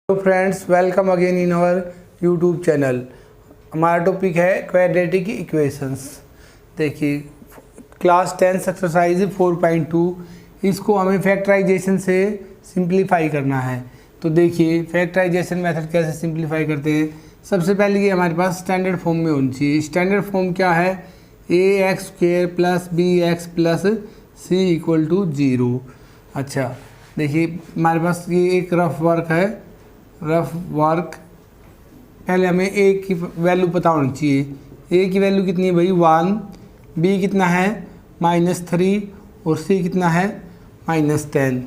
Hello friends, welcome again in our YouTube channel. हमारा topic है quadratic equations. देखिए class 10 exercise 4.2, इसको हमें फैक्टराइजेशन से सिंपलीफाई करना है। तो देखिए फैक्टराइजेशन मेथड कैसे सिंपलीफाई करते हैं। सबसे पहले ये हमारे पास स्टैंडर्ड फॉर्म में होनी चाहिए। स्टैंडर्ड फॉर्म क्या है? ax² + bx + c = 0। अच्छा देखिए हमारे पास ये एक रफ वर्क पहले हमें ए की वैल्यू पता होनी चाहिए। ए की वैल्यू कितनी है भाई? 1। बी कितना है? -3। और सी कितना है? -10।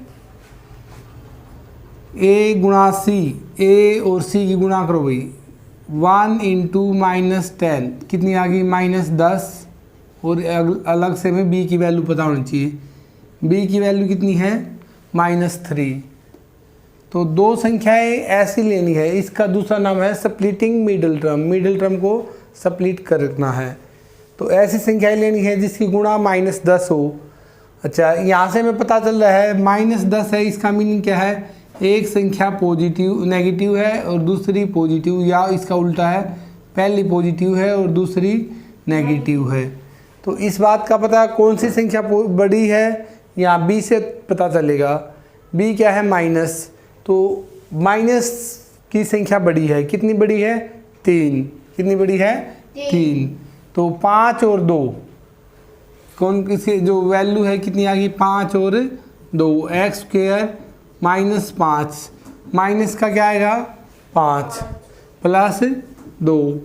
ए गुणा सी, ए और सी की गुणा करो भाई। 1 × -10 कितनी आ गई? -10। और अलग से हमें बी की वैल्यू पता होनी चाहिए। बी की वैल्यू कितनी है? -3। तो दो संख्याएं ऐसी लेनी है। इसका दूसरा नाम है splitting middle term. Middle term को स्प्लिट करना है। तो ऐसी संख्याएं लेनी है जिसकी गुणा -10 हो। अच्छा यहाँ से हमें पता चल रहा है -10 है, इसका मीनिंग क्या है? एक संख्या नेगेटिव है और दूसरी पॉजिटिव, या इसका उल्टा है, पहली पॉजिटिव है और दूसरी नेगेटिव है। तो इस बात का पता कौन सी संख्या बड़ी है? यहाँ बी से पता चलेगा। बी क्या है? माइनस। तो माइनस की संख्या बड़ी है। कितनी बड़ी है? 3। कितनी बड़ी है? 3। तो 5 और 2 कौन किसी जो वैल्यू है कितनी आ गई? 5 और 2। x² -5 माइनस का क्या आएगा? 5 + 2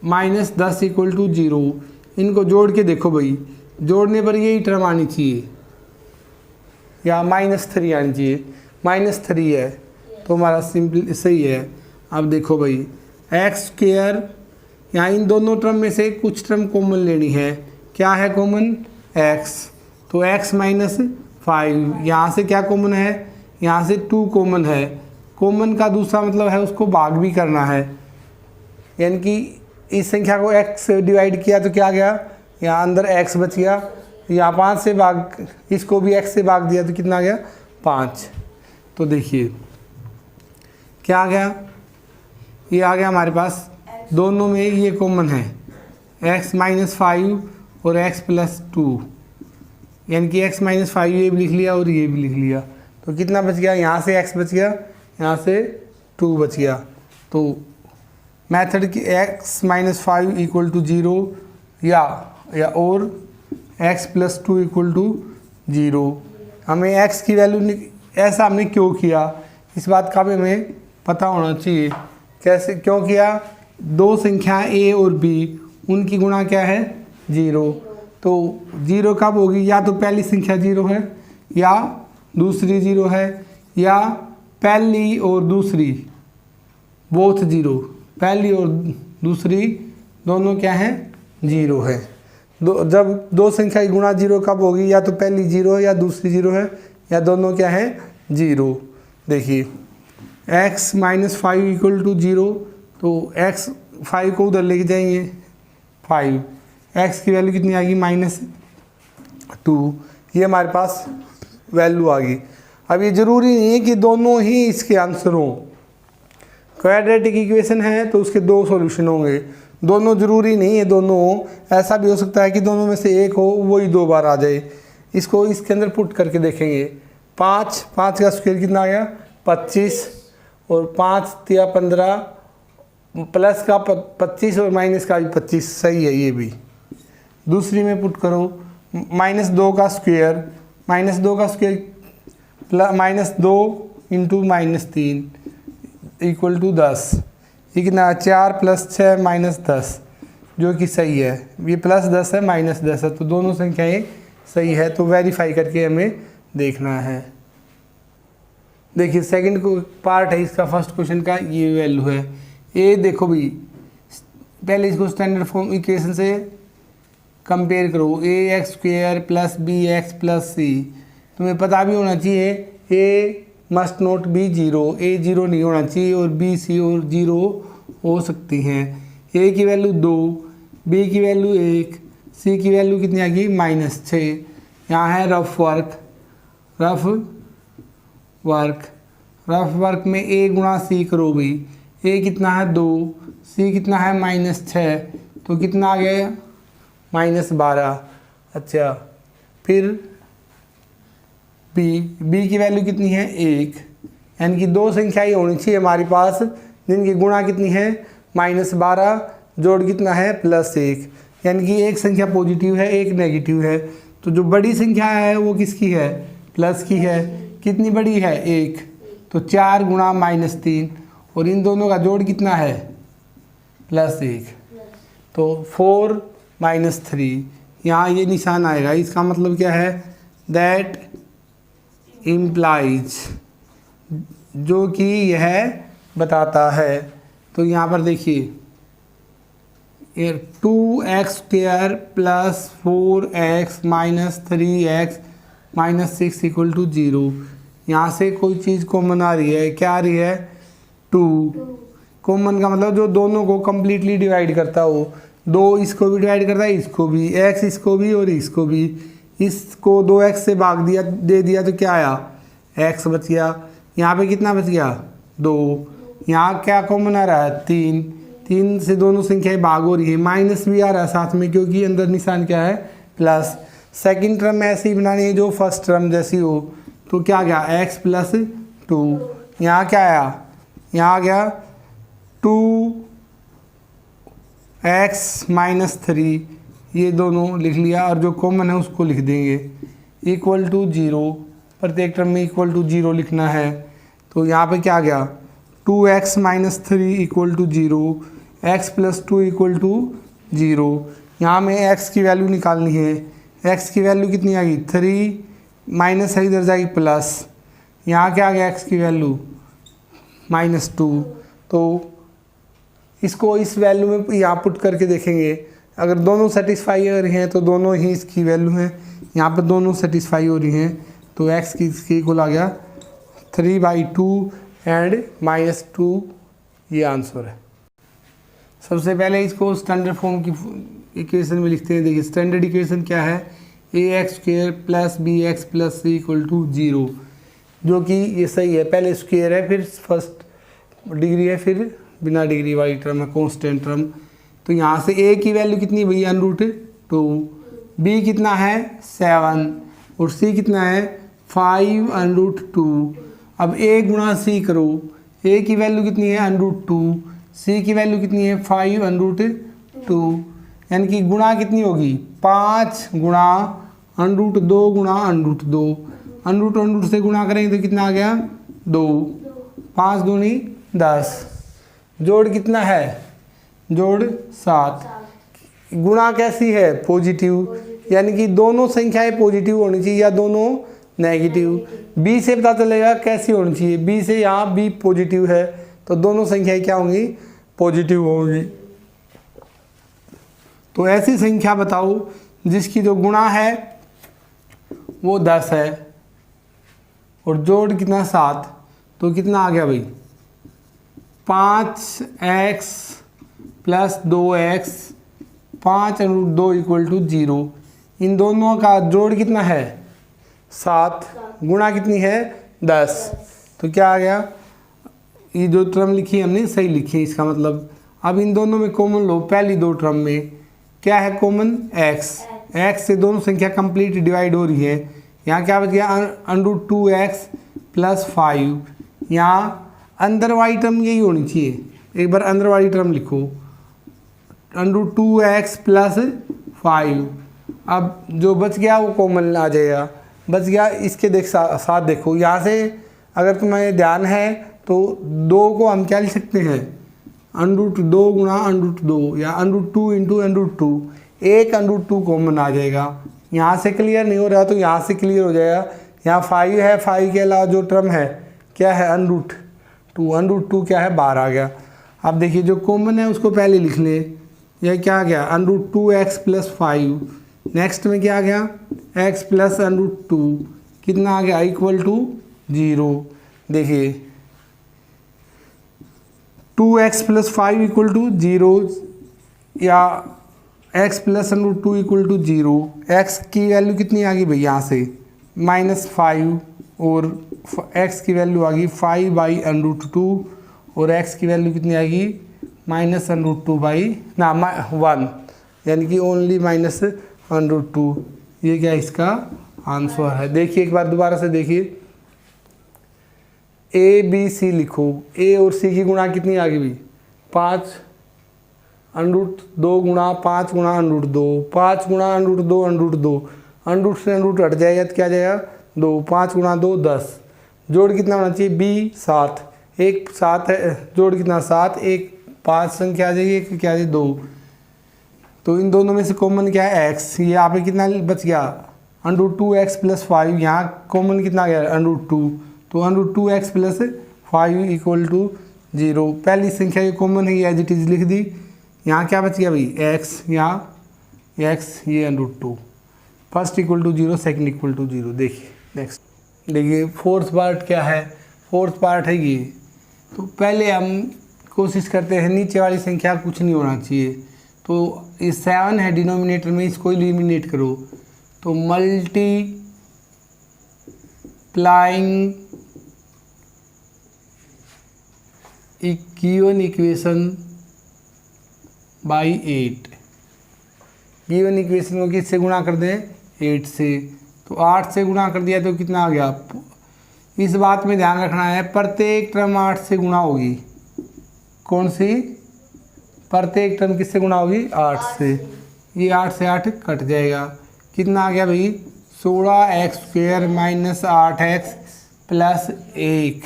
-10 = 0। इनको जोड़ के देखो भाई, जोड़ने पर यही टर्म आनी चाहिए या -3 आनी चाहिए। -3 है तो हमारा सिंपल सही है। अब देखो भाई x², यहाँ इन दोनों टर्म में से कुछ टर्म कॉमन लेनी है। क्या है कॉमन? x। तो x - 5, यहाँ से क्या कॉमन है? यहाँ से 2 कॉमन है। कॉमन का दूसरा मतलब है उसको भाग भी करना है, यानी कि इस संख्या को x से डिवाइड किया तो क्या गया? यहाँ अंदर x बच गया। यहाँ 5 से भाग, इसको भी x से भाग दिया तो कितना आ गया? 5। तो देखिए क्या आ गया? ये आ गया हमारे पास, दोनों में ये कॉमन है, x - 5 और x + 2, यानी कि x - 5 ये भी लिख लिया और ये भी लिख लिया। तो कितना बच गया? यहाँ से x बच गया, यहाँ से 2 बच गया। तो मेथड की x - 5 = 0 या और x + 2 = 0। हमें x की वैल्यू ऐसा हमने क्यों किया, इस बात का भी हमें पता होना चाहिए। कैसे क्यों किया? दो संख्या a और b, उनकी गुणा क्या है? 0। तो 0 कब होगी? या तो पहली संख्या 0 है या दूसरी 0 है, या पहली और दूसरी बोथ 0। पहली और दूसरी दोनों क्या है? 0 है। जब दो संख्या की गुणा 0 कब होगी? या तो पहली 0 है या दूसरी 0 है, या दोनों क्या है? 0। देखिए x - 5 = 0। तो x 5 को उधर लेके जाएंगे, 5। x की वैल्यू कितनी आएगी? -2। ये हमारे पास वैल्यू आ गई। अब ये ज़रूरी नहीं है कि दोनों ही इसके आंसर हों। क्वाड्रेटिक इक्वेशन है तो उसके 2 सॉल्यूशन होंगे। दोनों ज़रूरी नहीं है दोनों हो, ऐसा भी हो सकता है कि दोनों में से एक हो, वही 2 बार आ जाए। इसको इसके अंदर पुट करके देखेंगे। 5 का स्क्वायर कितना आ गया? 25, और 5 × 15, प्लस का 25 और माइनस का भी 25, सही है ये भी। दूसरी में पुट करो, -2 का स्क्वायर, -2 का स्क्वायर -2 × -3 = 10। ये कितना? 4 + 6 - 10, जो कि सही है। ये +10 है, -10 है, तो दोनों संख्याएं सही है। तो वेरीफाई करके हमें देखना है। देखिए सेकंड को पार्ट है इसका, फर्स्ट क्वेश्चन का ये वैल्यू है। ए देखो भाई, पहले इसको स्टैंडर्ड फॉर्म इक्वेशन से कंपेयर करो। ax² + bx + c। तुम्हें पता भी होना चाहिए a must not be 0, a 0 नहीं होना चाहिए, और b c और 0 हो सकती हैं। a की वैल्यू 2, b की वैल्यू 1, c की वैल्यू कितनी आ गई? -6। यहाँ है रफ वर्क। रफ वर्क में ए गुणा सी करो भाई। ए कितना है 2, सी कितना है -6, तो कितना आ गया -12। अच्छा फिर बी की वैल्यू कितनी है 1, यानी कि दो संख्या ही होनी चाहिए हमारे पास जिनकी गुणा कितनी है -12, जोड़ कितना है +1, यानी कि एक संख्या पॉजिटिव है एक नेगेटिव है। तो जो बड़ी संख्या है वो किसकी है, प्लस की है। कितनी बड़ी है 1, तो 4 गुणा -3, और इन दोनों का जोड़ कितना है +1, तो 4 - 3, यहाँ ये निशान आएगा। इसका मतलब क्या है, दैट इम्प्लाइज, जो कि यह बताता है। तो यहाँ पर देखिए 2x² + 4x - 3x - 6 = 0। यहाँ से कोई चीज़ कॉमन आ रही है, क्या आ रही है 2। कॉमन का मतलब जो दोनों को कंप्लीटली डिवाइड करता हो, 2 इसको भी डिवाइड करता है, इसको भी, x इसको भी और इसको भी। इसको 2x से भाग दिया दे दिया तो क्या आया x बच गया। यहाँ पे कितना बच गया 2। यहाँ क्या कॉमन आ रहा है 3, 3 से दोनों संख्याएं भाग हो रही है, माइनस भी आ रहा है साथ में क्योंकि अंदर निशान क्या है प्लस। सेकंड टर्म ऐसे ही बनानी है जो फर्स्ट टर्म जैसी हो। तो क्या गया x + 2, यहाँ क्या आया, यहाँ आ गया 2x - 3, ये दोनों लिख लिया और जो कॉमन है उसको लिख देंगे = 0। प्रत्येक टर्म में =0 लिखना है। तो यहाँ पे क्या आ गया 2x - 3 = 0, x + 2 = 0। यहाँ में x की वैल्यू निकालनी है। x की वैल्यू कितनी आ गई 3, माइनस है इधर जाएगी प्लस। यहाँ क्या आ गया x की वैल्यू -2। तो इसको इस वैल्यू में यहाँ पुट करके देखेंगे, अगर दोनों सेटिस्फाई हो रही हैं तो दोनों ही इसकी वैल्यू हैं। यहाँ पर दोनों सेटिस्फाई हो रही हैं तो x की इसकी इक्वल आ गया 3/2 एंड -2, ये आंसर है। सबसे पहले इसको स्टैंडर्ड फॉर्म की इक्वेशन में लिखते हैं। देखिए स्टैंडर्ड इक्वेशन क्या है, ax² + bx + c = 0, जो कि ये सही है। पहले स्क्वायर है फिर फर्स्ट डिग्री है फिर बिना डिग्री वाली टर्म है कॉन्स्टेंट टर्म। तो यहाँ से a की वैल्यू कितनी है भैया √2, b कितना है 7 और c कितना है 5√2। अब a गुणा c करो, a की वैल्यू कितनी है √2, c की वैल्यू कितनी है 5√2, यानी कि गुणा कितनी होगी 5 गुणा √2 गुणा √2, √2 से गुणा करेंगे तो कितना आ गया 2, 5 दूनी 10, जोड़ कितना है जोड़ 7। गुणा कैसी है पॉजिटिव, यानी कि दोनों संख्याएं पॉजिटिव होनी चाहिए या दोनों नेगेटिव। b से पता चलेगा कैसी होनी चाहिए, b से यहाँ b पॉजिटिव है तो दोनों संख्याएं क्या होंगी पॉजिटिव होंगी। तो ऐसी संख्या बताओ जिसकी जो गुणा है वो 10 है और जोड़ कितना 7, तो कितना आ गया भाई 5x + 2x 5√2 = 0। इन दोनों का जोड़ कितना है 7, गुणा कितनी है 10, तो क्या आ गया, ये जो टर्म लिखी हमने सही लिखी है इसका मतलब। अब इन दोनों में कॉमन लो, पहली दो टर्म में क्या है कॉमन x से दोनों संख्या कंप्लीट डिवाइड हो रही है। यहाँ क्या बच गया √2x + 5, यहाँ अंदर वाली टर्म यही होनी चाहिए, एक बार अंदर वाली टर्म लिखो √2x + 5। अब जो बच गया वो कॉमन आ जाएगा, बच गया। इसके साथ देखो, यहाँ से अगर तुम्हें ध्यान है तो 2 को हम क्या लिख सकते हैं √2 गुणा √2 या √2 × √2, एक √2 कॉमन आ जाएगा। यहाँ से क्लियर नहीं हो रहा तो यहाँ से क्लियर हो जाएगा। यहाँ 5 है, 5 के अलावा जो टर्म है क्या है √2 क्या है बाहर आ गया। अब देखिए जो कॉमन है उसको पहले लिख ले, यह क्या आ गया √2x + 5। नेक्स्ट में क्या आ गया x + √2, कितना आ गया = 0। देखिए 2x + 5 = 0 या x + √2 = 0। x की वैल्यू कितनी आ गई भाई यहाँ से -5 और x की वैल्यू आ गई 5/√2 और x की वैल्यू कितनी आएगी -√2/1, यानी कि ओनली -√2। ये क्या इसका आंसर है। देखिए एक बार दोबारा से देखिए, ए बी सी लिखो, ए और सी की गुणा कितनी आ गई भाई 5√2 गुणा 5 गुणा √2, 5 गुणा √2, √ से √ हट जाएगा तो क्या जाएगा 2, 5 गुणा 2 10, जोड़ कितना होना चाहिए बी 7, एक 7 है, जोड़ कितना 7, एक 5 संख्या आ जाएगी, एक क्या आ जाएगी 2। तो इन दोनों में से कॉमन क्या है x, ये यहाँ पे कितना बच गया √2x + 5, यहाँ कॉमन कितना आ गया √2, तो √2x + 5 = 0। पहली संख्या ये कॉमन है, ये एज इट इज़ लिख दी। यहाँ क्या बच गया भाई x, यहाँ x ये √2, फर्स्ट = 0, सेकंड = 0। देखिए नेक्स्ट, देखिए फोर्थ पार्ट क्या है, फोर्थ पार्ट है ये। तो पहले हम कोशिश करते हैं नीचे वाली संख्या कुछ नहीं होना चाहिए, तो ये 7 है डिनोमिनेटर में, इसको एलिमिनेट करो, तो multiplying given equation by 8, given equation को किससे गुणा कर दें 8 से, तो 8 से गुणा कर दिया तो कितना आ गया। इस बात में ध्यान रखना है प्रत्येक टर्म 8 से गुणा होगी, कौन सी प्रत्येक टर्म किससे गुणा होगी 8 से, ये 8 से 8 कट जाएगा, कितना आ गया भाई 16x² - 8x + 1,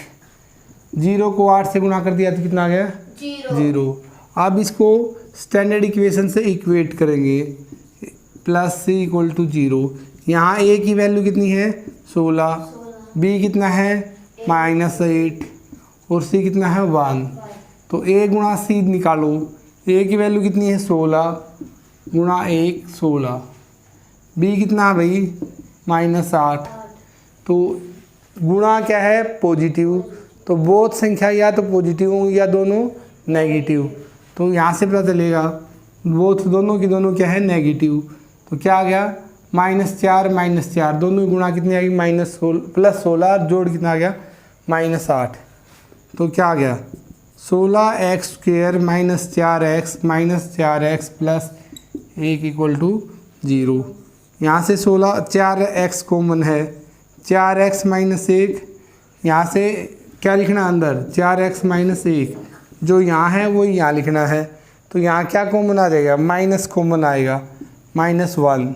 0 को 8 से गुणा कर दिया तो कितना आ गया 0। अब इसको स्टैंडर्ड इक्वेशन से इक्वेट करेंगे, +c = 0, यहाँ a की वैल्यू कितनी है 16, b कितना है -8 और c कितना है 1, तो a गुणा c निकालो, a की वैल्यू कितनी है 16 गुणा 1 16, b कितना है भाई -8, तो गुणा क्या है पॉजिटिव, तो बोथ संख्या या तो पॉजिटिव होंगी या दोनों नेगेटिव, तो यहाँ से पता चलेगा बोथ दोनों की दोनों क्या है नेगेटिव, तो क्या आ गया -4 -4, दोनों की गुणा कितनी आ गई +16, जोड़ कितना आ गया -8, तो क्या आ गया 16x² - 4x - 4x + 1 = 0। यहाँ से 4x कॉमन है, 4x - 1, यहाँ से क्या लिखना अंदर 4x - 1, जो यहाँ है वो यहाँ लिखना है, तो यहाँ क्या कॉमन आ जाएगा माइनस कॉमन आएगा -1,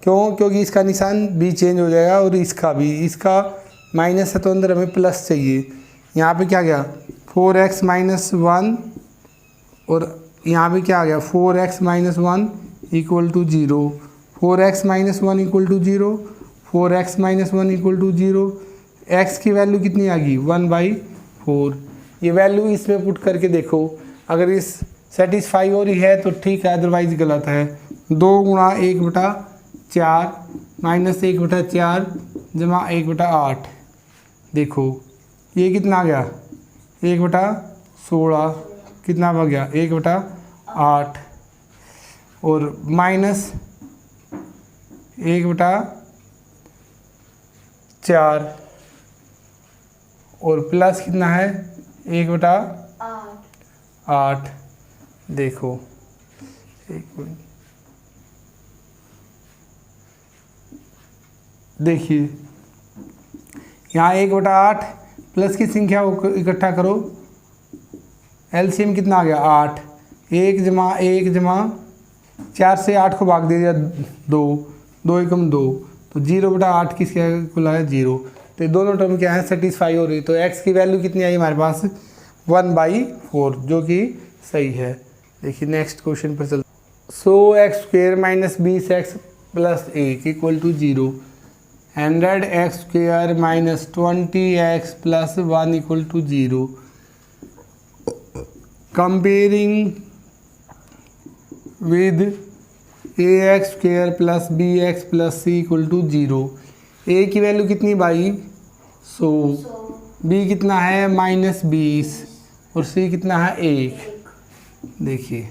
क्यों, क्योंकि इसका निशान भी चेंज हो जाएगा और इसका भी, इसका माइनस है तो अंदर हमें प्लस चाहिए। यहाँ पे क्या गया 4x - 1 और यहाँ पे क्या आ गया 4x - 1 = 0, 4x - 1 = 0, 4x - 1 = 0, x की वैल्यू कितनी आ गई 1/4। ये वैल्यू इसमें पुट करके देखो, अगर इस सेटिस्फाई हो रही है तो ठीक है, अदरवाइज गलत है। 2 गुणा 1/4 -1/4 जमा 1/8, देखो ये कितना आ गया 1/16, कितना बच गया 1/8 और -1/4 और प्लस कितना है 1/8। देखो एक मिनट, देखिए यहाँ 1/8 प्लस की संख्या को इकट्ठा करो, एलसीएम कितना आ गया 8, 1 जमा 1 जमा 4 से 8 को भाग दे दिया 2, 2 एकम 2, तो 0/8 किसके को लाया 0, तो दोनों टर्म क्या है सेटिस्फाई हो रही, तो x की वैल्यू कितनी आई हमारे पास 1/4, जो कि सही है। देखिए नेक्स्ट क्वेश्चन पर चलते, सो x² - 20x + 1 = 0, 100x² - 20x + 1 = 0, comparing with ax² + bx + c = 0, a की वैल्यू कितनी भाई 100, b कितना है -20 और c कितना है 1। देखिए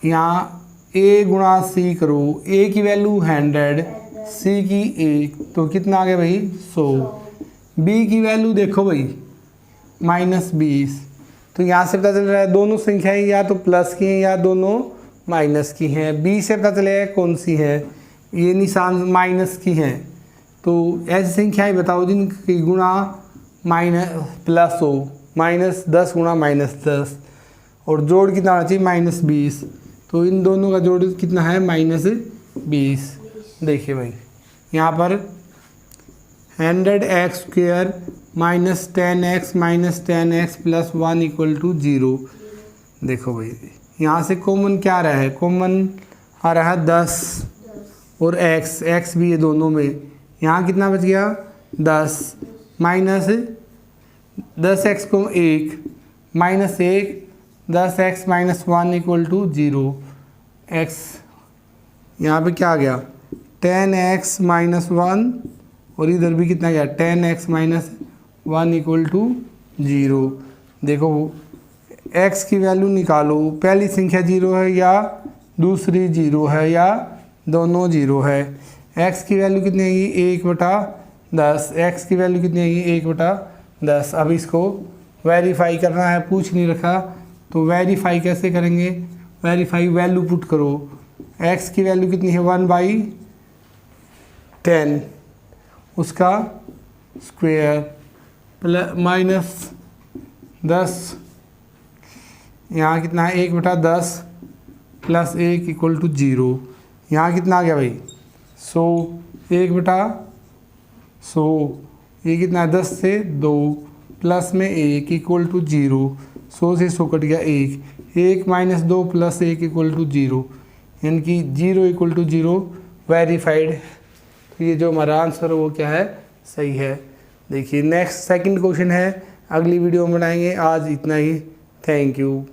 यहाँ a गुणा c करो, a की वैल्यू 100, c की 1, तो कितना आ गया भाई 100, बी की वैल्यू देखो भाई -20, तो यहाँ से पता चल रहा है दोनों संख्याएं या तो प्लस की हैं या दोनों माइनस की हैं। बी से पता चलेगा कौन सी है, ये निशान माइनस की हैं। तो ऐसी संख्याएं बताओ जिनकी गुणा प्लस हो, -10 गुणा -10, और जोड़ कितना होना चाहिए -20। तो इन दोनों का जोड़ कितना है -20। देखिए भाई यहाँ पर 100x² -10x 10x + 1 = 0। देखो भाई यहाँ से कॉमन क्या आ रहा है, कॉमन आ रहा है 10 और x भी है दोनों में। यहाँ कितना बच गया 10 माइनस 10x को 1 -1 10x - 1 = 0। x यहाँ पे क्या आ गया 10x - 1, और इधर भी कितना गया 10x - 1 = 0। देखो x की वैल्यू निकालो, पहली संख्या 0 है या दूसरी 0 है या दोनों 0 है। x की वैल्यू कितनी आएगी 1/10, x की वैल्यू कितनी आएगी 1/10। अब इसको वेरीफाई करना है, पूछ नहीं रखा तो वेरीफाई कैसे करेंगे, वेरीफाई वैल्यू पुट करो। x की वैल्यू कितनी है 1/10, उसका स्क्वायर -10, यहाँ कितना है 1/10 + 1 = 0। यहाँ कितना आ गया भाई 100, 1/100, ये कितना है 10 से 2 प्लस में 1 = 0। 100 से 100 कट गया 1 - 2 + 1 = 0, यानी कि 0 = 0 वेरीफाइड। तो ये जो हमारा आंसर है वो क्या है, सही है। देखिए नेक्स्ट सेकंड क्वेश्चन है, अगली वीडियो में बनाएंगे। आज इतना ही, थैंक यू।